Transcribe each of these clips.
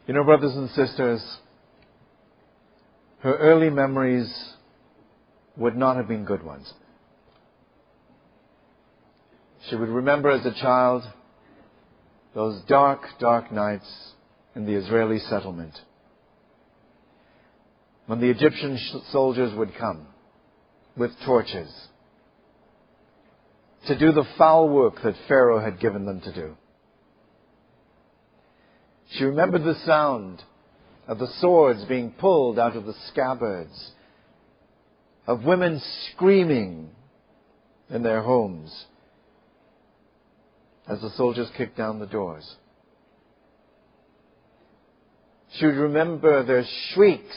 You know, brothers and sisters, her early memories would not have been good ones. She would remember as a child those dark, dark nights in the Israeli settlement when the Egyptian soldiers would come with torches to do the foul work that Pharaoh had given them to do. She remembered the sound of the swords being pulled out of the scabbards, of women screaming in their homes as the soldiers kicked down the doors. She would remember their shrieks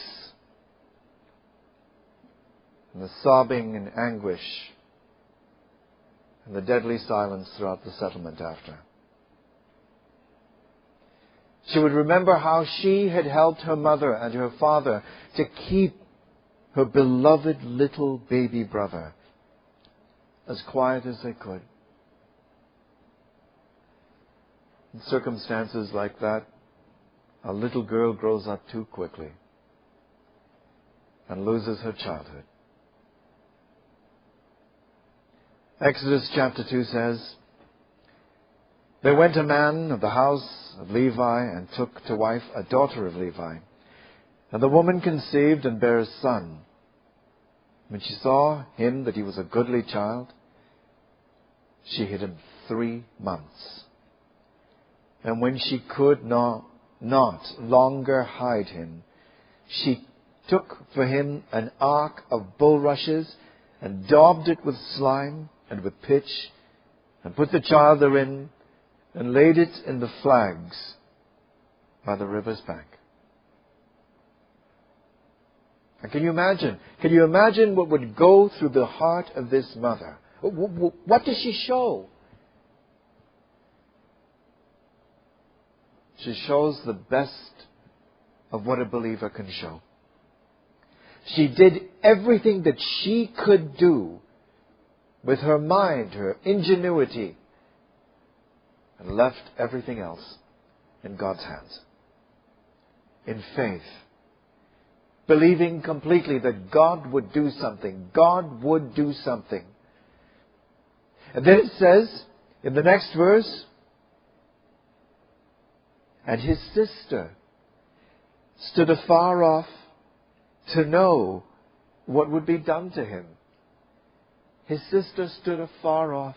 and the sobbing and anguish and the deadly silence throughout the settlement after. She would remember how she had helped her mother and her father to keep her beloved little baby brother as quiet as they could. In circumstances like that, a little girl grows up too quickly and loses her childhood. Exodus chapter 2 says, "There went a man of the house of Levi and took to wife a daughter of Levi. And the woman conceived and bare a son. When she saw him that he was a goodly child, she hid him 3 months. And when she could not longer hide him, she took for him an ark of bulrushes and daubed it with slime and with pitch, and put the child therein, and laid it in the flags by the river's bank." And can you imagine? Can you imagine what would go through the heart of this mother? What does she show? She shows the best of what a believer can show. She did everything that she could do with her mind, her ingenuity, and left everything else in God's hands. In faith, believing completely that God would do something. God would do something. And then it says, in the next verse, "And his sister stood afar off to know what would be done to him." His sister stood afar off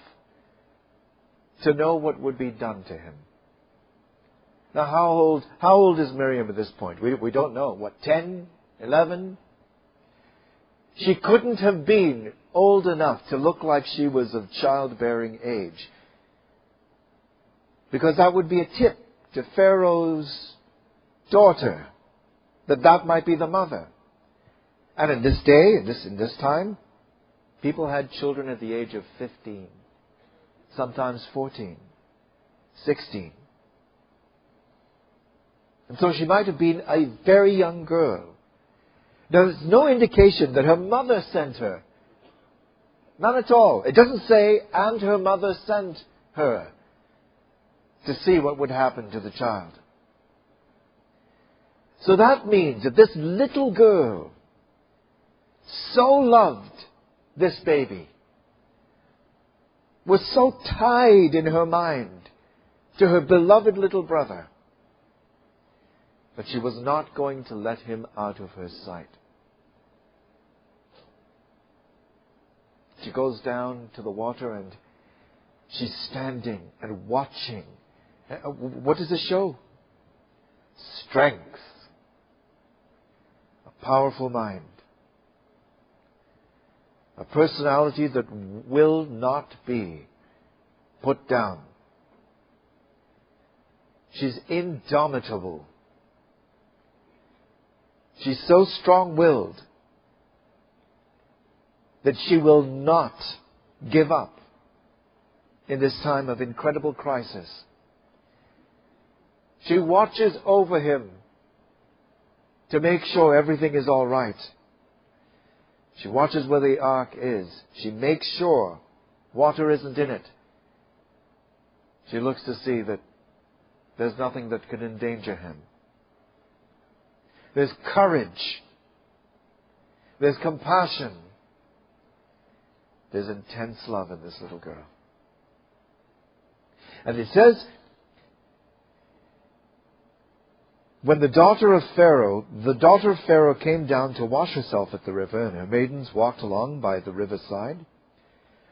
to know what would be done to him. Now, how old is Miriam at this point? We don't know. What, 10, 11? She couldn't have been old enough to look like she was of childbearing age, because that would be a tip to Pharaoh's daughter that might be the mother. And in this day, in this time, people had children at the age of 15, sometimes 14, 16. And so she might have been a very young girl. There's no indication that her mother sent her. None at all. It doesn't say, "and her mother sent her," to see what would happen to the child. So that means that this little girl so loved this baby, was so tied in her mind to her beloved little brother, that she was not going to let him out of her sight. She goes down to the water and she's standing and watching. What does it show? Strength. A powerful mind. A personality that will not be put down. She's indomitable. She's so strong-willed that she will not give up in this time of incredible crisis. She watches over him to make sure everything is all right. She watches where the ark is. She makes sure water isn't in it. She looks to see that there's nothing that could endanger him. There's courage. There's compassion. There's intense love in this little girl. And it says, when the daughter of Pharaoh came down to wash herself at the river, and her maidens walked along by the riverside.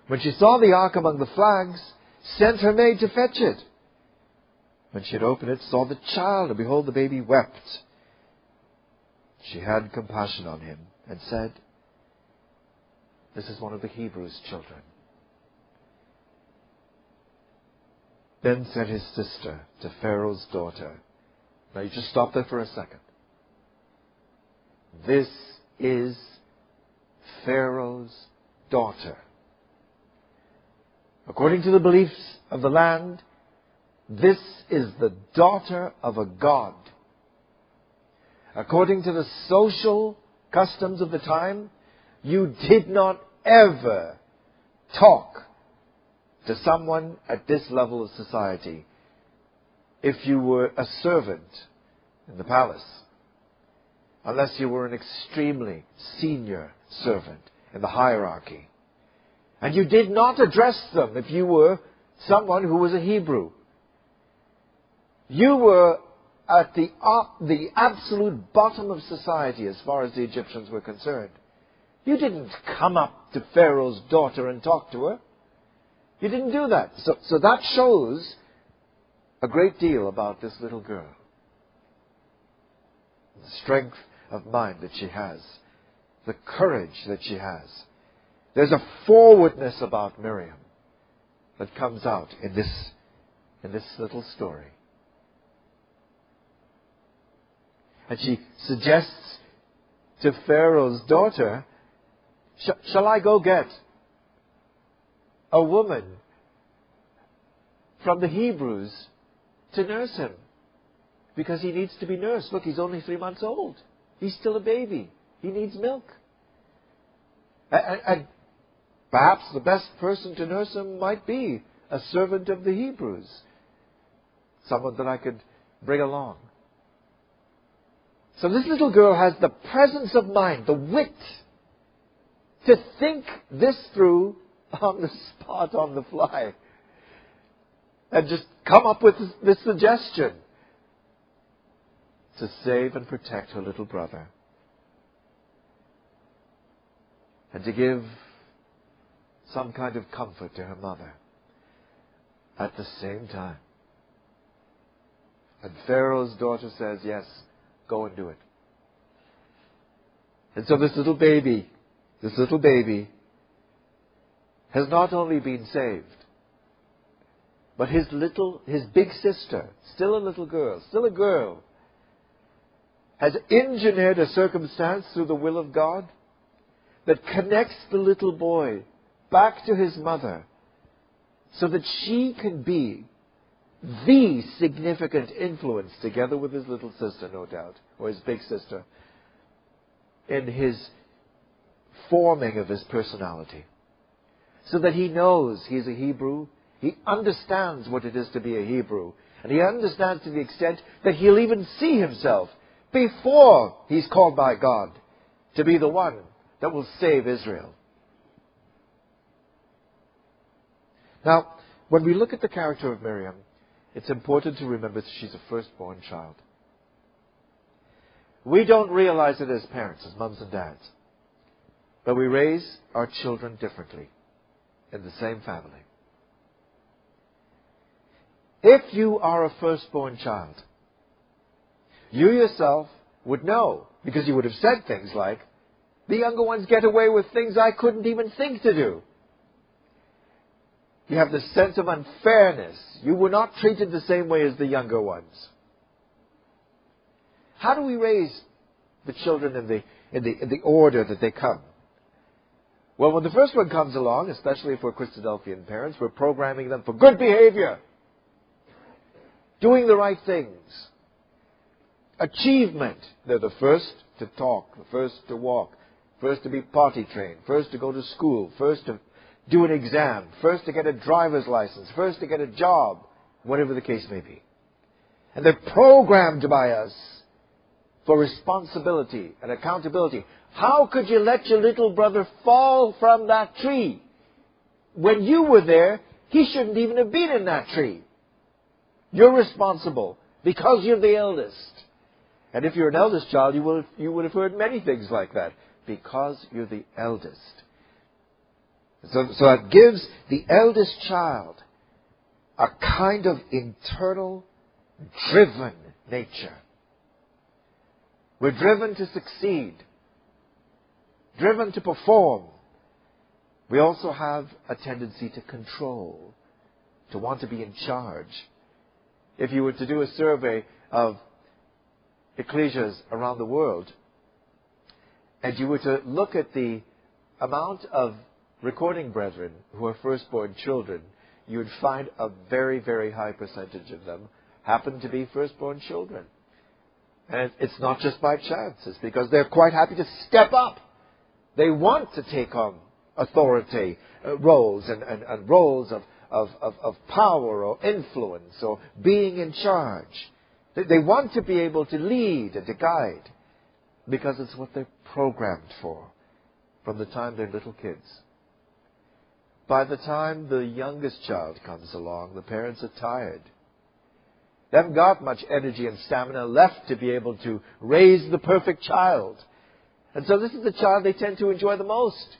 When she saw the ark among the flags, sent her maid to fetch it. When she had opened it, saw the child, and behold, the baby wept. She had compassion on him, and said, "This is one of the Hebrews' children." Then said his sister to Pharaoh's daughter. Now you just stop there for a second. This is Pharaoh's daughter. According to the beliefs of the land, this is the daughter of a god. According to the social customs of the time, you did not ever talk to someone at this level of society if you were a servant in the palace, unless you were an extremely senior servant in the hierarchy. And you did not address them if you were someone who was a Hebrew. You were at the absolute bottom of society as far as the Egyptians were concerned. You didn't come up to Pharaoh's daughter and talk to her. You didn't do that. So that shows a great deal about this little girl. The strength of mind that she has. The courage that she has. There's a forwardness about Miriam that comes out in this little story. And she suggests to Pharaoh's daughter, shall I go get a woman from the Hebrews to nurse him? Because he needs to be nursed. Look, he's only 3 months old. He's still a baby. He needs milk. And perhaps the best person to nurse him might be a servant of the Hebrews. Someone that I could bring along. So this little girl has the presence of mind, the wit, to think this through on the spot, on the fly. And just come up with this suggestion to save and protect her little brother. And to give some kind of comfort to her mother at the same time. And Pharaoh's daughter says, yes, go and do it. And so this little baby has not only been saved, but his big sister, still a little girl, still a girl, has engineered a circumstance through the will of God that connects the little boy back to his mother so that she can be the significant influence, together with his little sister, no doubt, or his big sister, in his forming of his personality. So that he knows he's a Hebrew, he understands what it is to be a Hebrew, and he understands to the extent that he'll even see himself before he's called by God to be the one that will save Israel. Now, when we look at the character of Miriam, it's important to remember that she's a firstborn child. We don't realize it as parents, as mums and dads, but we raise our children differently in the same family. If you are a firstborn child, you yourself would know, because you would have said things like, the younger ones get away with things I couldn't even think to do. You have this sense of unfairness. You were not treated the same way as the younger ones. How do we raise the children in the order that they come? Well, when the first one comes along, especially if we're Christadelphian parents, we're programming them for good behavior, doing the right things, achievement. They're the first to talk, the first to walk, first to be potty trained, first to go to school, first to do an exam, first to get a driver's license, first to get a job, whatever the case may be. And they're programmed by us for responsibility and accountability. How could you let your little brother fall from that tree? When you were there, he shouldn't even have been in that tree. You're responsible because you're the eldest. And if you're an eldest child, you would have heard many things like that. Because you're the eldest. So it gives the eldest child a kind of internal, driven nature. We're driven to succeed, driven to perform. We also have a tendency to control, to want to be in charge. If you were to do a survey of ecclesias around the world, and you were to look at the amount of recording brethren who are firstborn children, you would find a very, very high percentage of them happen to be firstborn children. And it's not just by chance. It's because they're quite happy to step up. They want to take on authority roles and roles of power or influence or being in charge. They want to be able to lead and to guide because it's what they're programmed for from the time they're little kids. By the time the youngest child comes along, the parents are tired. They haven't got much energy and stamina left to be able to raise the perfect child. And so this is the child they tend to enjoy the most.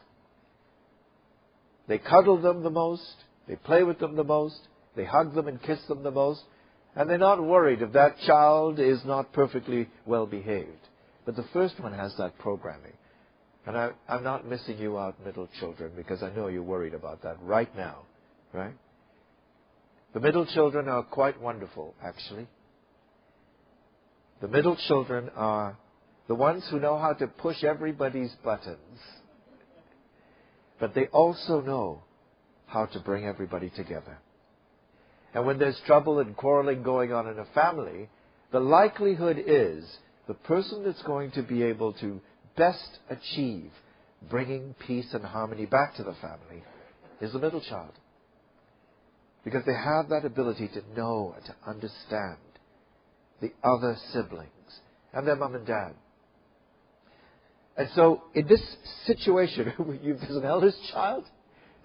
They cuddle them the most. They play with them the most. They hug them and kiss them the most. And they're not worried if that child is not perfectly well behaved. But the first one has that programming. And I'm not missing you out, middle children, because I know you're worried about that right now. Right? The middle children are quite wonderful, actually. The middle children are the ones who know how to push everybody's buttons. But they also know how to bring everybody together. And when there's trouble and quarreling going on in a family, the likelihood is the person that's going to be able to best achieve bringing peace and harmony back to the family is the middle child. Because they have that ability to know and to understand the other siblings and their mom and dad. And so in this situation, there's an eldest child,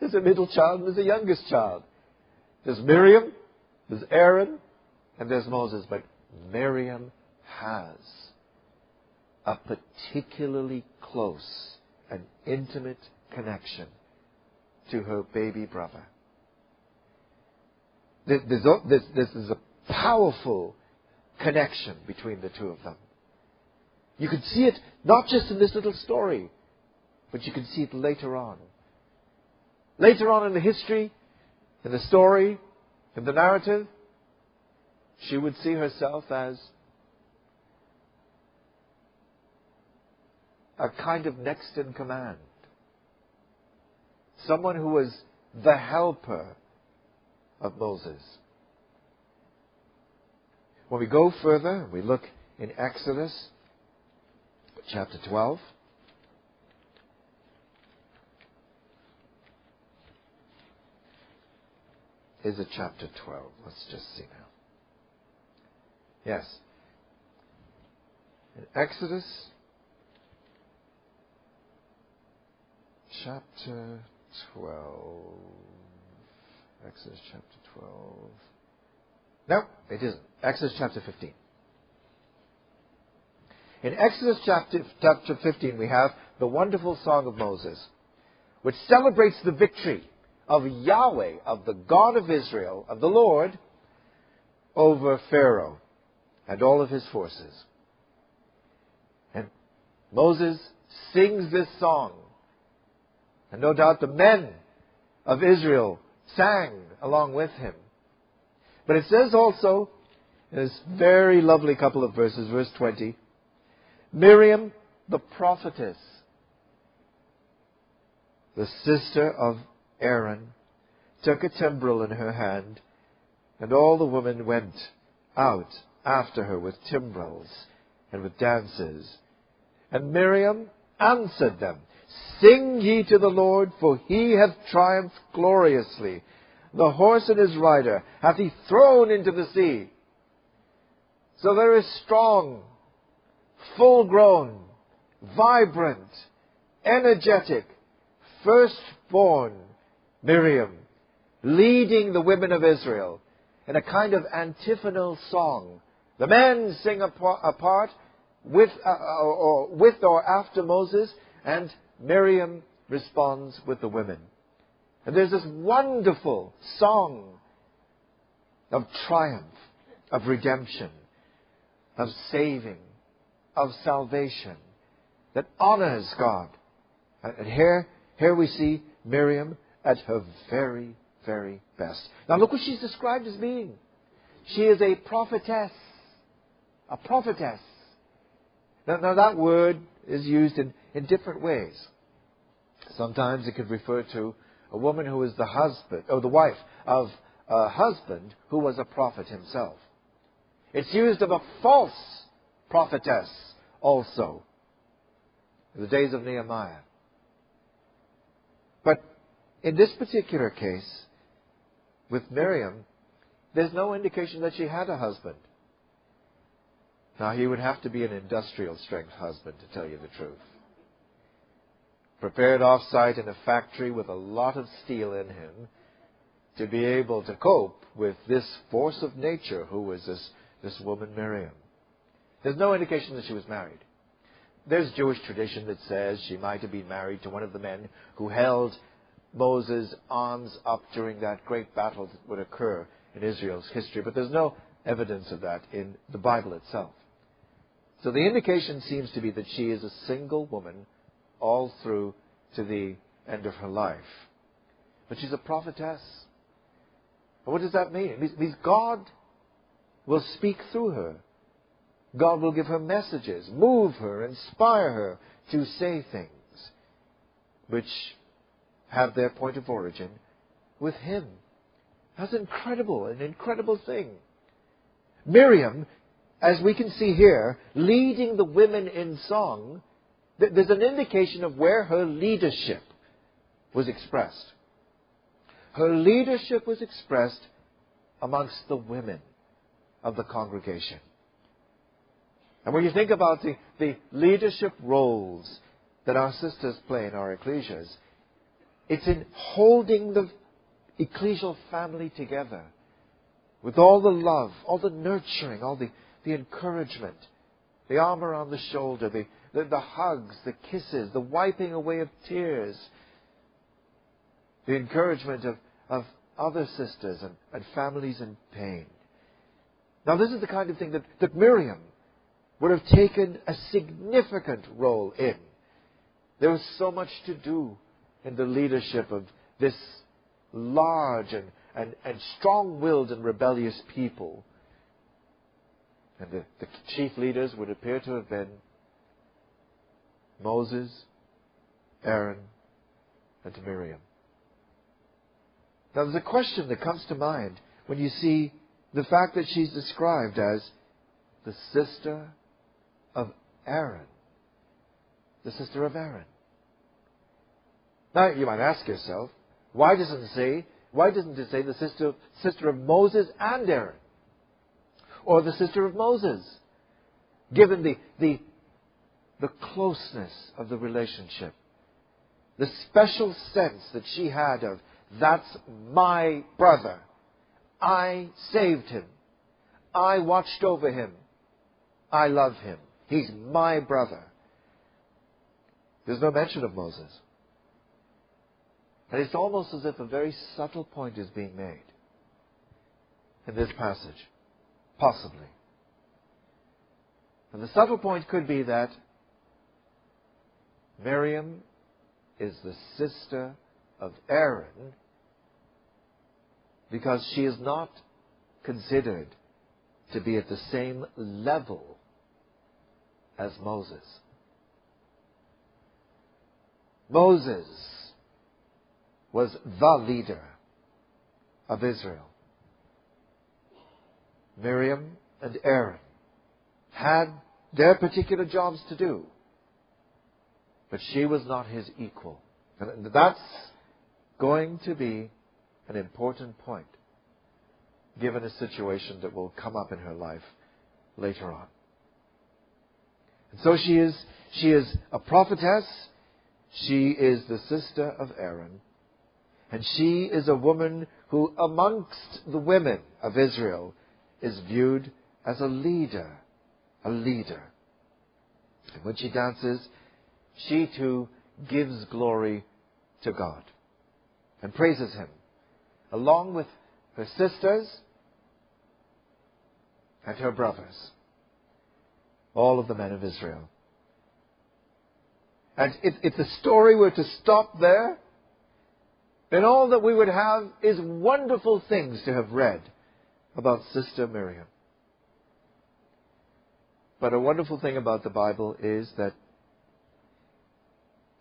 there's a middle child, and there's a youngest child. There's Miriam, there's Aaron, and there's Moses. But Miriam has a particularly close and intimate connection to her baby brother. This is a powerful connection between the two of them. You can see it not just in this little story, but you can see it later on. Later on in the history, in the story, in the narrative, she would see herself as a kind of next in command. Someone who was the helper of Moses. When we go further, we look in Exodus chapter 12. Is it chapter 12? Let's just see now. Yes. In Exodus chapter 12. Exodus chapter 12. No, it isn't. Exodus chapter 15. In Exodus chapter 15, we have the wonderful Song of Moses, which celebrates the victory of Yahweh, of the God of Israel, of the Lord, over Pharaoh and all of his forces. And Moses sings this song. And no doubt the men of Israel sang along with him. But it says also, in this very lovely couple of verses, verse 20, Miriam, the prophetess, the sister of Aaron, took a timbrel in her hand, and all the women went out after her with timbrels and with dances. And Miriam answered them, Sing ye to the Lord, for he hath triumphed gloriously. The horse and his rider hath he thrown into the sea. So there is strong, full-grown, vibrant, energetic, firstborn Miriam, leading the women of Israel in a kind of antiphonal song. The men sing apart with or after Moses, and Miriam responds with the women. And there's this wonderful song of triumph, of redemption, of saving, of salvation, that honors God. And here we see Miriam at her very, very best. Now look what she's described as being. She is a prophetess. A prophetess. Now that word is used in different ways. Sometimes it could refer to a woman who is the husband, or the wife of a husband who was a prophet himself. It's used of a false prophetess also, in the days of Nehemiah. But in this particular case, with Miriam, there's no indication that she had a husband. Now, he would have to be an industrial strength husband, to tell you the truth. Prepared off-site in a factory with a lot of steel in him to be able to cope with this force of nature who was this woman Miriam. There's no indication that she was married. There's Jewish tradition that says she might have been married to one of the men who held Moses' arms up during that great battle that would occur in Israel's history, but there's no evidence of that in the Bible itself. So the indication seems to be that she is a single woman all through to the end of her life. But she's a prophetess. And what does that mean? It means God will speak through her. God will give her messages, move her, inspire her to say things which have their point of origin with Him. That's incredible, an incredible thing. Miriam, as we can see here, leading the women in song, there's an indication of where her leadership was expressed. Her leadership was expressed amongst the women of the congregation. And when you think about the leadership roles that our sisters play in our ecclesias, it's in holding the ecclesial family together with all the love, all the nurturing, all the encouragement, the arm around the shoulder, the hugs, the kisses, the wiping away of tears, the encouragement of other sisters and families in pain. Now this is the kind of thing that Miriam would have taken a significant role in. There was so much to do in the leadership of this large and strong-willed and rebellious people. And the chief leaders would appear to have been Moses, Aaron, and Miriam. Now there's a question that comes to mind when you see the fact that she's described as the sister of Aaron. The sister of Aaron. Now you might ask yourself, why doesn't it say the sister of Moses and Aaron? Or the sister of Moses? Given the closeness of the relationship. The special sense that she had of, that's my brother. I saved him. I watched over him. I love him. He's my brother. There's no mention of Moses. And it's almost as if a very subtle point is being made in this passage. Possibly. And the subtle point could be that Miriam is the sister of Aaron because she is not considered to be at the same level as Moses. Moses was the leader of Israel. Miriam and Aaron had their particular jobs to do, but she was not his equal. And that's going to be an important point, given a situation that will come up in her life later on. So she is a prophetess. She is the sister of Aaron. And she is a woman who amongst the women of Israel is viewed as a leader. A leader. And when she dances, she too gives glory to God and praises Him, along with her sisters and her brothers, all of the men of Israel. And if the story were to stop there, then all that we would have is wonderful things to have read about Sister Miriam. But a wonderful thing about the Bible is that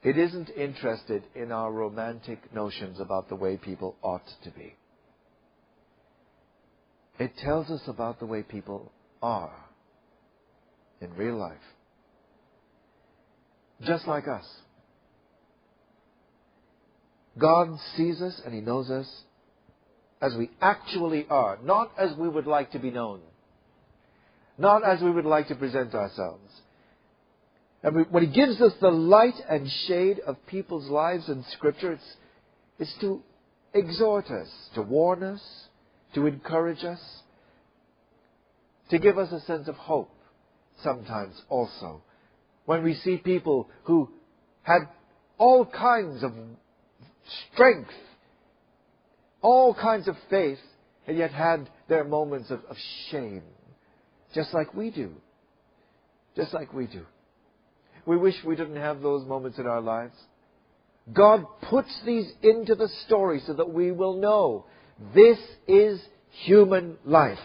it isn't interested in our romantic notions about the way people ought to be. It tells us about the way people are in real life. Just like us. God sees us and He knows us as we actually are, not as we would like to be known, not as we would like to present ourselves. And when He gives us the light and shade of people's lives in Scripture, it's to exhort us, to warn us, to encourage us, to give us a sense of hope sometimes also. When we see people who had all kinds of strength, all kinds of faith, and yet had their moments of shame, just like we do. Just like we do. We wish we didn't have those moments in our lives. God puts these into the story so that we will know this is human life.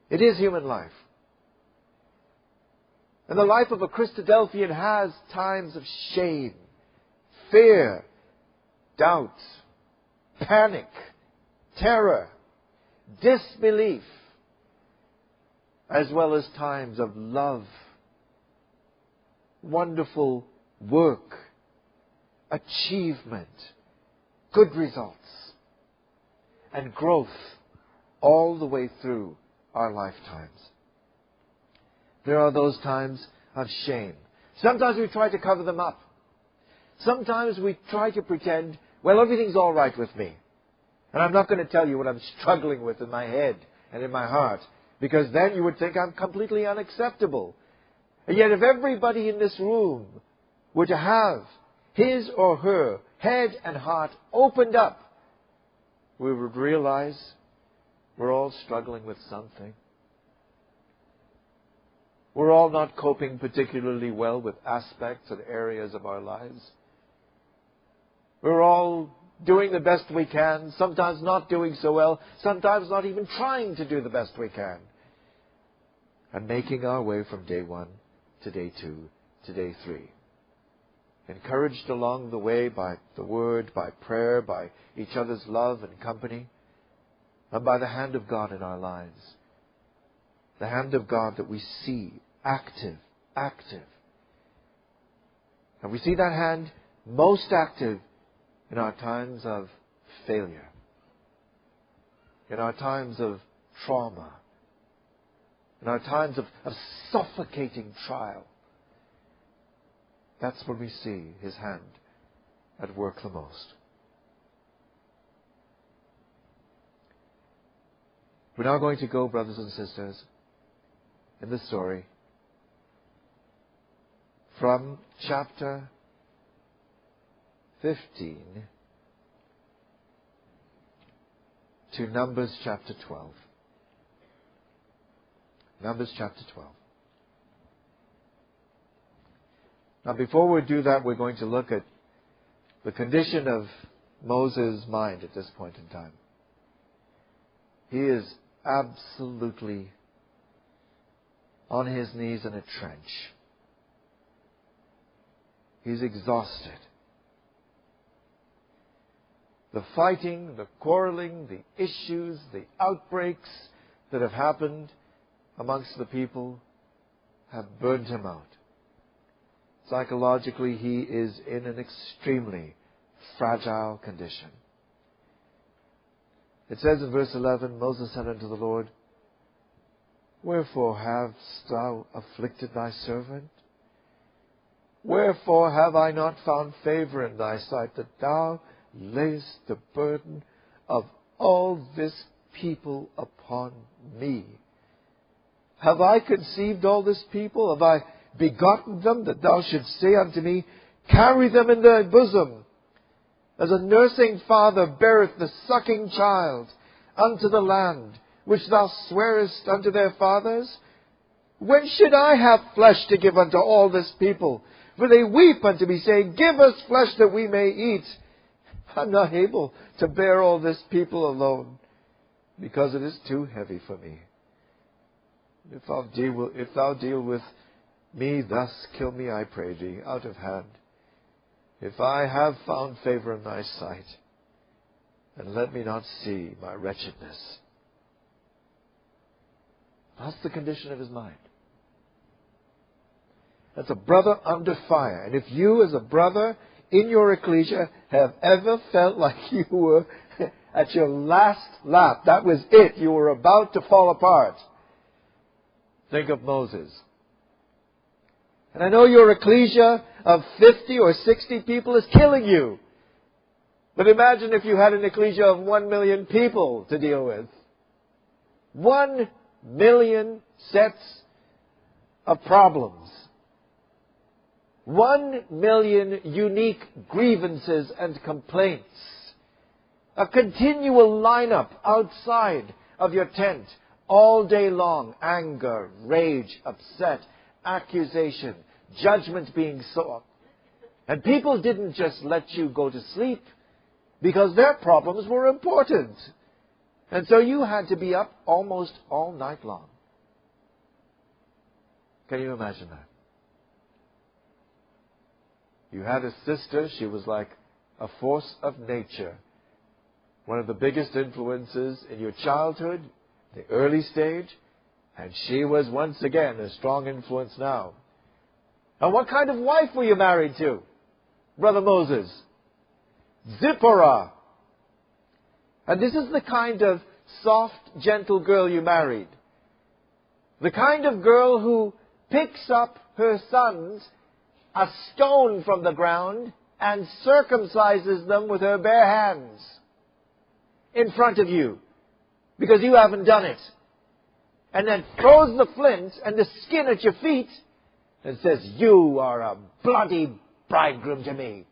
It is human life. And the life of a Christadelphian has times of shame, fear, doubt, panic, terror, disbelief, as well as times of love, wonderful work, achievement, good results, and growth all the way through our lifetimes. There are those times of shame. Sometimes we try to cover them up. Sometimes we try to pretend, well, everything's all right with me. And I'm not going to tell you what I'm struggling with in my head and in my heart, because then you would think I'm completely unacceptable. And yet if everybody in this room were to have his or her head and heart opened up, we would realize we're all struggling with something. We're all not coping particularly well with aspects and areas of our lives. We're all doing the best we can, sometimes not doing so well, sometimes not even trying to do the best we can. And making our way from day 1 to day 2 to day 3. Encouraged along the way by the Word, by prayer, by each other's love and company, and by the hand of God in our lives. The hand of God that we see active. And we see that hand most active in our times of failure, in our times of trauma, in our times of suffocating trial. That's when we see His hand at work the most. We're now going to go, brothers and sisters, in the story from chapter 15 to Numbers chapter 12. Numbers chapter 12. Now before we do that, we're going to look at the condition of Moses' mind at this point in time. He is absolutely on his knees in a trench. He's exhausted. The fighting, the quarreling, the issues, the outbreaks that have happened amongst the people have burned him out. Psychologically, he is in an extremely fragile condition. It says in verse 11, Moses said unto the Lord, Wherefore hast thou afflicted thy servant? Wherefore have I not found favor in thy sight, that thou layest the burden of all this people upon me? Have I conceived all this people? Have I begotten them, that thou shouldst say unto me, carry them in thy bosom, as a nursing father beareth the sucking child unto the land, which thou swearest unto their fathers? When should I have flesh to give unto all this people? For they weep unto me, saying, give us flesh that we may eat. I'm not able to bear all this people alone, because it is too heavy for me. If thou deal with me thus, kill me, I pray thee, out of hand. If I have found favor in thy sight, and let me not see my wretchedness. That's the condition of his mind. That's a brother under fire. And if you as a brother in your ecclesia have ever felt like you were at your last lap, that was it, you were about to fall apart, think of Moses. And I know your ecclesia of 50 or 60 people is killing you. But imagine if you had an ecclesia of 1 million people to deal with. 1 million sets of problems. 1 million unique grievances and complaints. A continual lineup outside of your tent all day long. Anger, rage, upset, accusation, judgment being sought. And people didn't just let you go to sleep because their problems were important. And so you had to be up almost all night long. Can you imagine that? You had a sister, she was like a force of nature. One of the biggest influences in your childhood, the early stage, and she was once again a strong influence now. And what kind of wife were you married to, Brother Moses? Zipporah. And this is the kind of soft, gentle girl you married. The kind of girl who picks up her sons a stone from the ground and circumcises them with her bare hands in front of you because you haven't done it. And then throws the flint and the skin at your feet and says, you are a bloody bridegroom to me.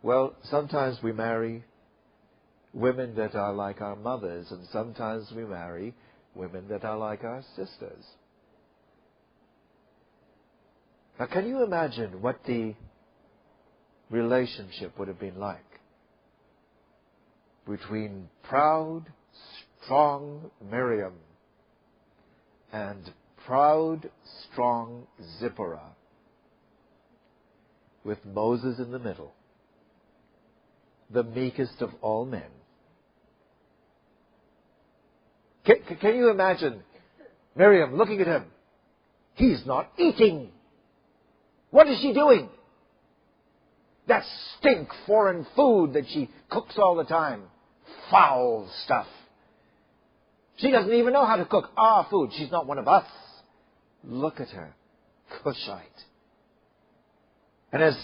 Well, sometimes we marry women that are like our mothers, and sometimes we marry women that are like our sisters. Now, can you imagine what the relationship would have been like between proud, strong Miriam and proud, strong Zipporah, with Moses in the middle, the meekest of all men? Can you imagine Miriam looking at him? He's not eating. What is she doing? That stink foreign food that she cooks all the time. Foul stuff. She doesn't even know how to cook our food. She's not one of us. Look at her. Cushite. And as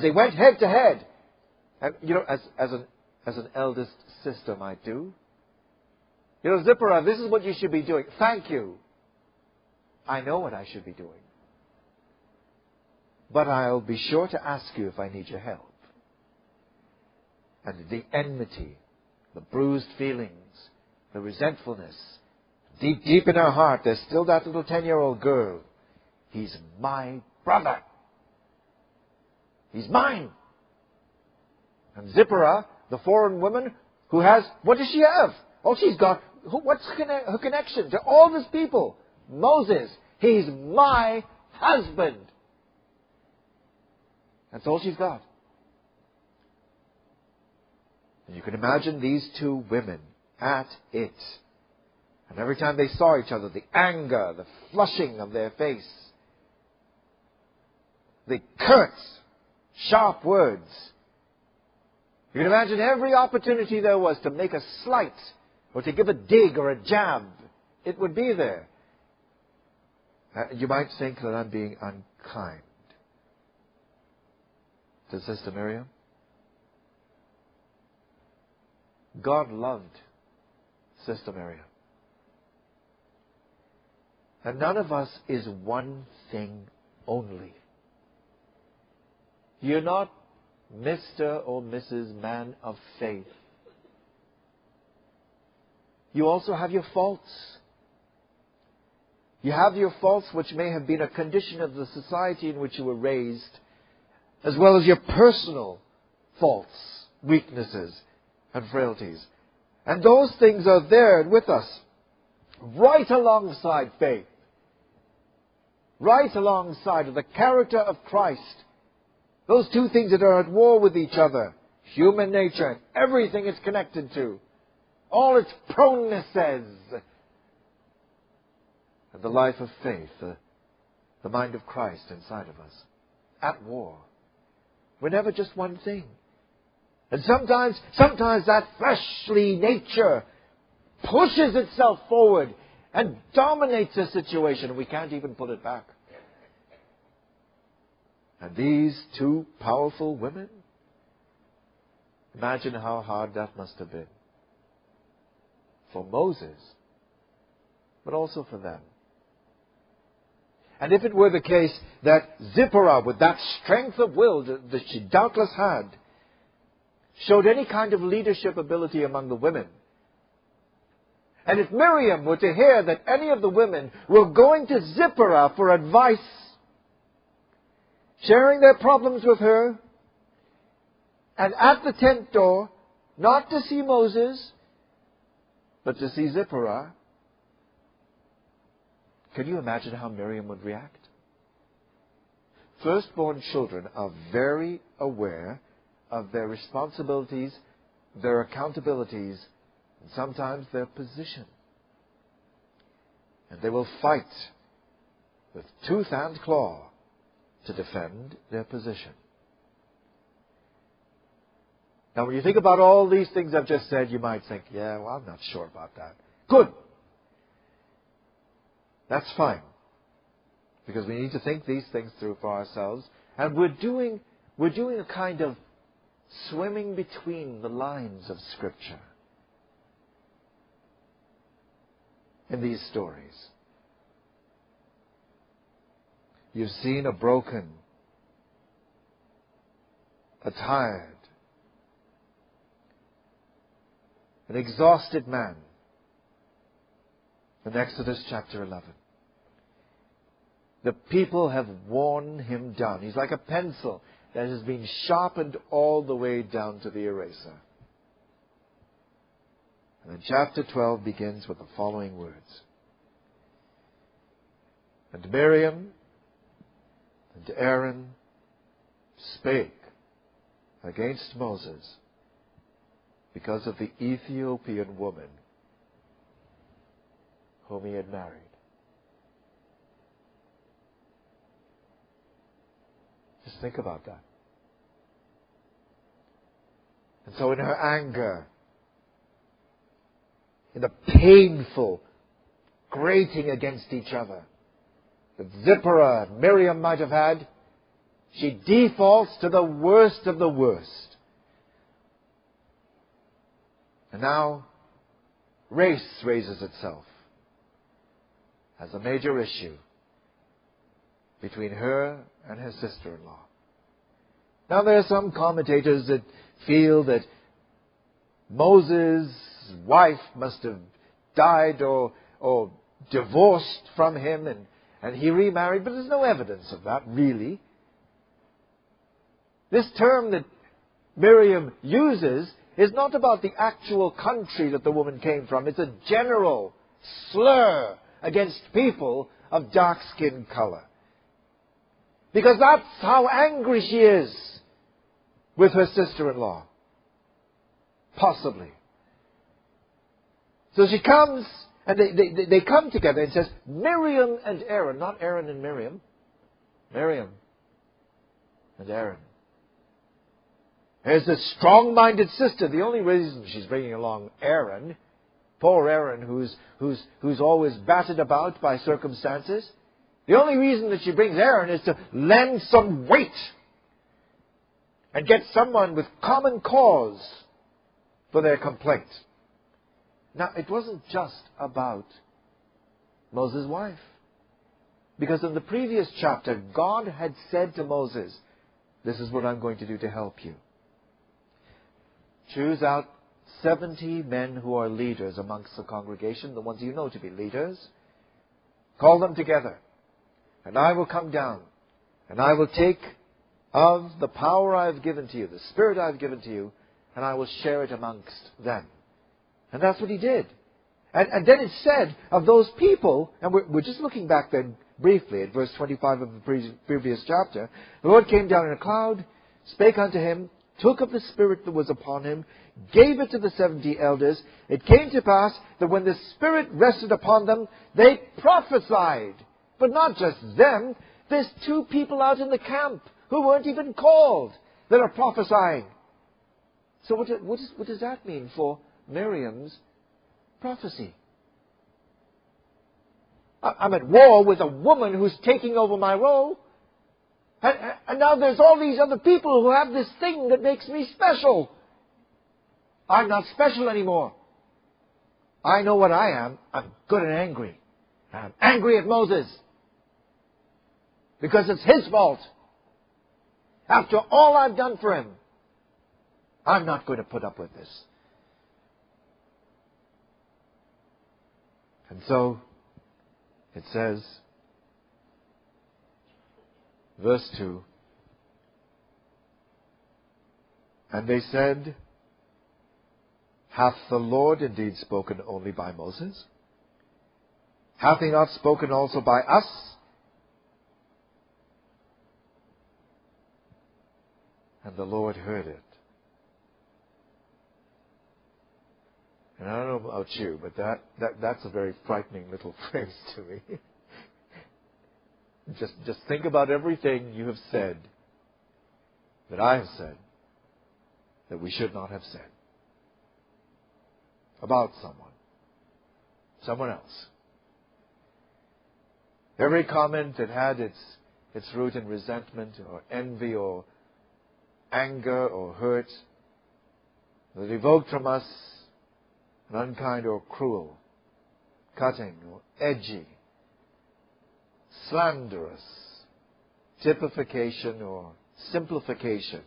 they went head to head, and, you know, as an eldest sister might do, you know, Zipporah, this is what you should be doing. Thank you. I know what I should be doing. But I'll be sure to ask you if I need your help. And the enmity, the bruised feelings, the resentfulness, deep in her heart, there's still that little 10-year-old girl. He's my brother. He's mine. And Zipporah, the foreign woman, who has, what does she have? Oh, she's got, what's her connection to all these people? Moses. He's my husband. That's all she's got. And you can imagine these two women at it. And every time they saw each other, the anger, the flushing of their face, the curt, sharp words. You can imagine every opportunity there was to make a slight or to give a dig or a jab, it would be there. You might think that I'm being unkind to Sister Miriam. God loved Sister Miriam. And none of us is one thing only. You're not Mr. or Mrs. Man of Faith. You also have your faults. You have your faults which may have been a condition of the society in which you were raised, as well as your personal faults, weaknesses, and frailties. And those things are there with us, right alongside faith, right alongside of the character of Christ. Those two things that are at war with each other, human nature and everything it's connected to, all its pronenesses, and the life of faith, the mind of Christ inside of us, at war. We're never just one thing. And sometimes that fleshly nature pushes itself forward and dominates a situation, and we can't even pull it back. And these two powerful women, imagine how hard that must have been for Moses, but also for them. And if it were the case that Zipporah, with that strength of will that she doubtless had, showed any kind of leadership ability among the women, and if Miriam were to hear that any of the women were going to Zipporah for advice, sharing their problems with her, and at the tent door, not to see Moses, but to see Zipporah, can you imagine how Miriam would react? Firstborn children are very aware of their responsibilities, their accountabilities, and sometimes their position. And they will fight with tooth and claw to defend their position. Now, when you think about all these things I've just said, you might think, yeah, well, I'm not sure about that. Good. That's fine. Because we need to think these things through for ourselves. And we're doing a kind of swimming between the lines of Scripture in these stories. You've seen a broken, a tired, an exhausted man in Exodus chapter 11. The people have worn him down. He's like a pencil that has been sharpened all the way down to the eraser. And then chapter 12 begins with the following words. And Miriam and Aaron spake against Moses because of the Ethiopian woman whom he had married. Just think about that. And so in her anger, in the painful grating against each other that Zipporah and Miriam might have had, she defaults to the worst of the worst. And now, race raises itself as a major issue between her and her sister-in-law. Now, there are some commentators that feel that Moses' wife must have died or divorced from him and he remarried, but there's no evidence of that, really. This term that Miriam uses is not about the actual country that the woman came from. It's a general slur against people of dark skin color. Because that's how angry she is with her sister-in-law. Possibly. So she comes, and they come together and says, Miriam and Aaron, not Aaron and Miriam. Miriam and Aaron. There's this strong-minded sister. The only reason she's bringing along Aaron, Poor Aaron, who's always battered about by circumstances. The only reason that she brings Aaron is to lend some weight and get someone with common cause for their complaint. Now, it wasn't just about Moses' wife. Because in the previous chapter, God had said to Moses, this is what I'm going to do to help you. Choose out 70 men who are leaders amongst the congregation, the ones you know to be leaders. Call them together. And I will come down. And I will take of the power I have given to you, the Spirit I have given to you, and I will share it amongst them. And that's what he did. And then it said of those people, and we're just looking back then briefly at verse 25 of the previous chapter, the Lord came down in a cloud, spake unto him, took of the Spirit that was upon him, gave it to the 70 elders. It came to pass that when the Spirit rested upon them, they prophesied. But not just them. There's 2 people out in the camp who weren't even called that are prophesying. So what does that mean for Miriam's prophecy? I'm at war with a woman who's taking over my role. And now there's all these other people who have this thing that makes me special. I'm not special anymore. I know what I am. I'm good and angry. I'm angry at Moses. Because it's his fault. After all I've done for him, I'm not going to put up with this. And so, it says, verse 2, and they said, hath the Lord indeed spoken only by Moses? Hath he not spoken also by us? And the Lord heard it. And I don't know about you, but that's a very frightening little phrase to me. Just think about everything you have said, that I have said, that we should not have said about someone else. Every comment that had its root in resentment or envy or anger or hurt, that evoked from us an unkind or cruel, cutting or edgy, slanderous typification or simplification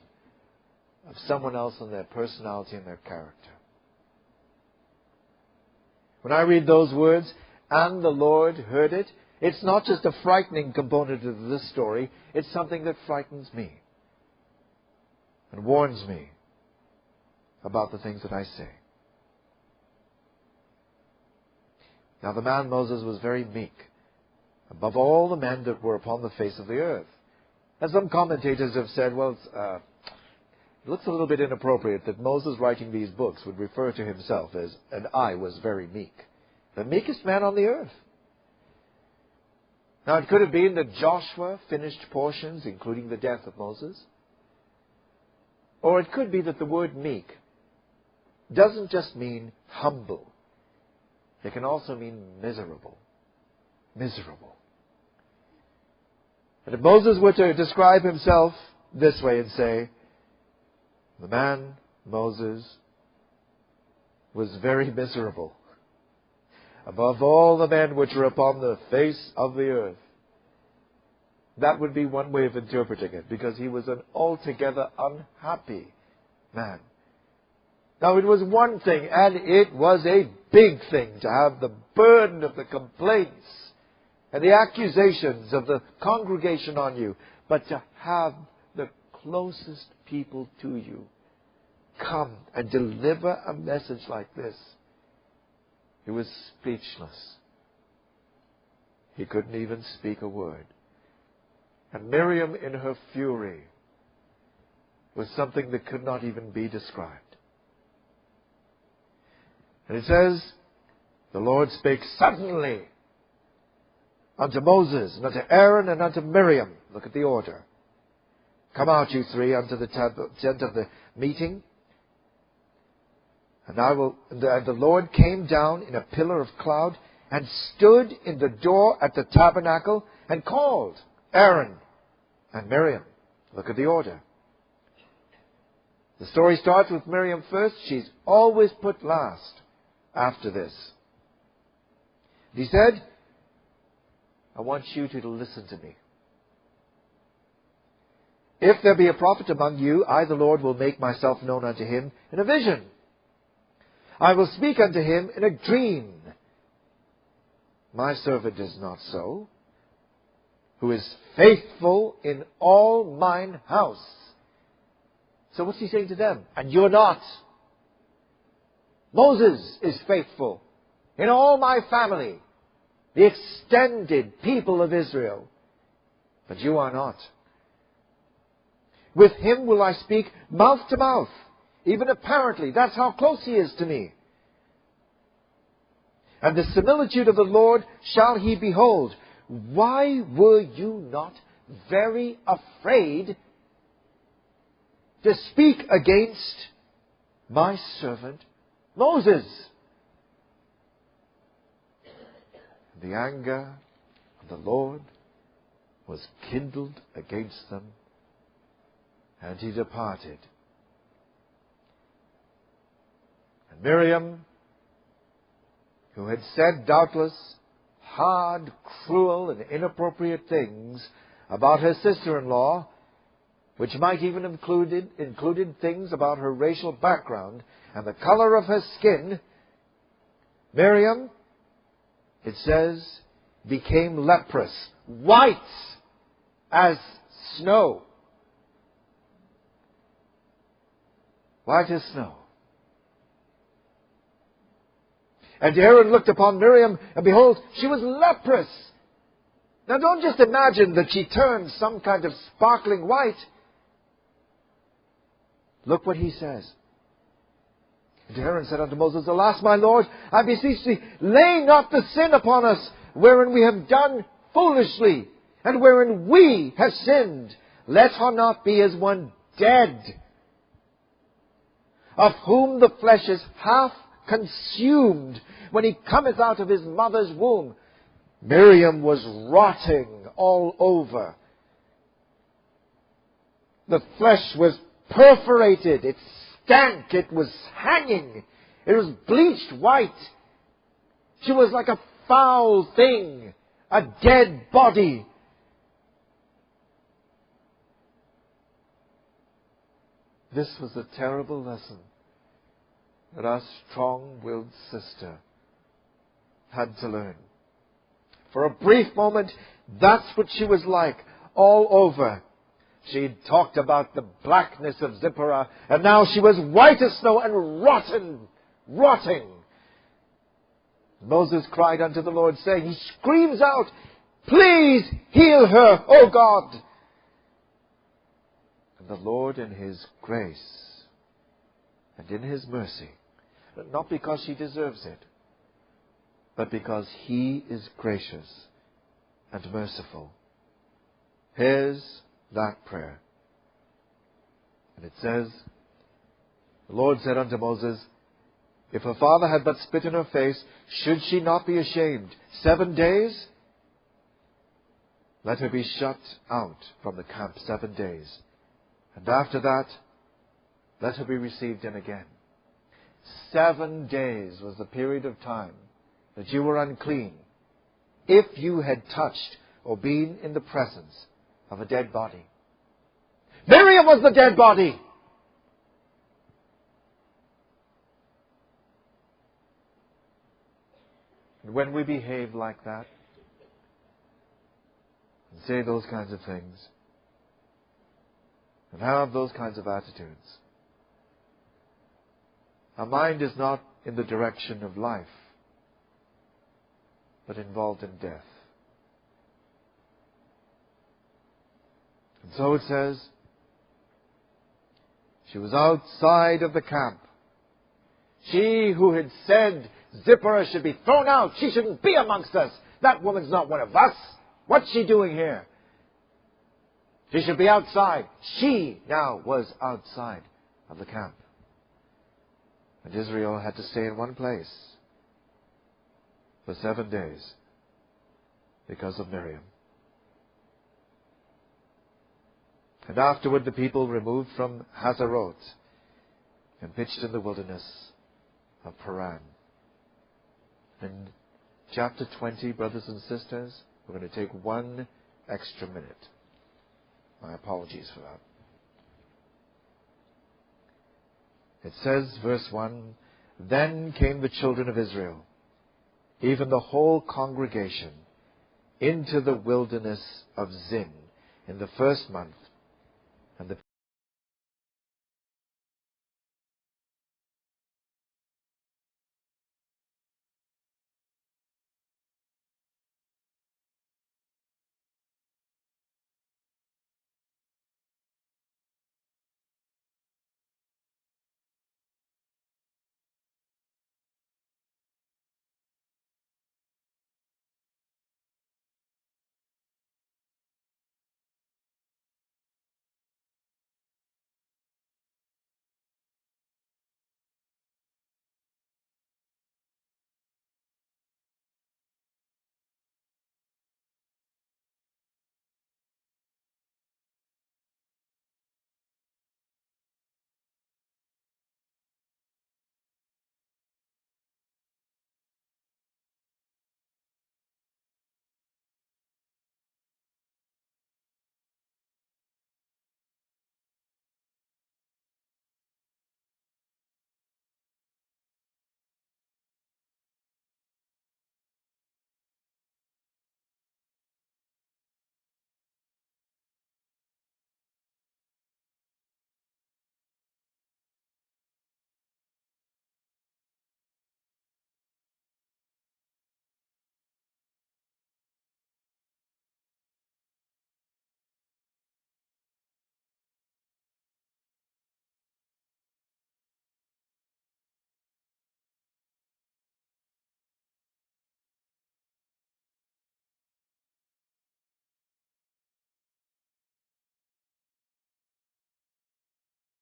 of someone else and their personality and their character. When I read those words, and the Lord heard it, it's not just a frightening component of this story, it's something that frightens me and warns me about the things that I say. Now the man Moses was very meek, above all the men that were upon the face of the earth. And some commentators have said, well, it looks a little bit inappropriate that Moses writing these books would refer to himself as, and I was very meek. The meekest man on the earth. Now it could have been that Joshua finished portions, including the death of Moses. Or it could be that the word meek doesn't just mean humble. It can also mean miserable. Miserable. And if Moses were to describe himself this way and say, the man, Moses, was very miserable, above all the men which were upon the face of the earth, that would be one way of interpreting it, because he was an altogether unhappy man. Now, it was one thing, and it was a big thing, to have the burden of the complaints and the accusations of the congregation on you, but to have the closest people to you come and deliver a message like this. He was speechless. He couldn't even speak a word. And Miriam, in her fury, was something that could not even be described. And it says, the Lord spake suddenly unto Moses, and unto Aaron, and unto Miriam. Look at the order. Come out, you three, unto the tent of the meeting. And the Lord came down in a pillar of cloud and stood in the door at the tabernacle and called Aaron and Miriam. Look at the order. The story starts with Miriam first. She's always put last after this. He said, I want you to listen to me. If there be a prophet among you, I, the Lord, will make myself known unto him in a vision. I will speak unto him in a dream. My servant is not so, who is faithful in all mine house. So what's he saying to them? And you're not. Moses is faithful in all my family, the extended people of Israel. But you are not. With him will I speak mouth to mouth, even apparently. That's how close he is to me. And the similitude of the Lord shall he behold. Why were you not very afraid to speak against my servant Moses? The anger of the Lord was kindled against them, and he departed. And Miriam, who had said doubtless hard, cruel, and inappropriate things about her sister-in-law, which might even have included things about her racial background and the color of her skin, Miriam, it says, became leprous, white as snow. White as snow. And Aaron looked upon Miriam, and behold, she was leprous. Now don't just imagine that she turned some kind of sparkling white. Look what he says. And Aaron said unto Moses, Alas, my Lord, I beseech thee, lay not the sin upon us, wherein we have done foolishly, and wherein we have sinned. Let her not be as one dead, of whom the flesh is half consumed when he cometh out of his mother's womb. Miriam was rotting all over. The flesh was perforated. It stank. It was hanging. It was bleached white. She was like a foul thing, a dead body. This was a terrible lesson that our strong-willed sister had to learn. For a brief moment, that's what she was like, all over. She'd talked about the blackness of Zipporah, and now she was white as snow and rotting. Moses cried unto the Lord, saying, he screams out, Please heal her, O God. And the Lord in his grace and in his mercy, not because she deserves it, but because he is gracious and merciful. Here's that prayer. And it says, the Lord said unto Moses, If her father had but spit in her face, should she not be ashamed? 7 days? Let her be shut out from the camp 7 days. And after that, let her be received in again. 7 days was the period of time that you were unclean if you had touched or been in the presence of a dead body. Miriam was the dead body. And when we behave like that and say those kinds of things and have those kinds of attitudes, our mind is not in the direction of life, but involved in death. And so it says, she was outside of the camp. She who had said Zipporah should be thrown out, she shouldn't be amongst us. That woman's not one of us. What's she doing here? She should be outside. She now was outside of the camp. And Israel had to stay in one place for 7 days because of Miriam. And afterward the people removed from Hazeroth and pitched in the wilderness of Paran. In chapter 20, brothers and sisters, we're going to take 1 extra minute. My apologies for that. It says, verse 1, Then came the children of Israel, even the whole congregation, into the wilderness of Zin in the 1st month,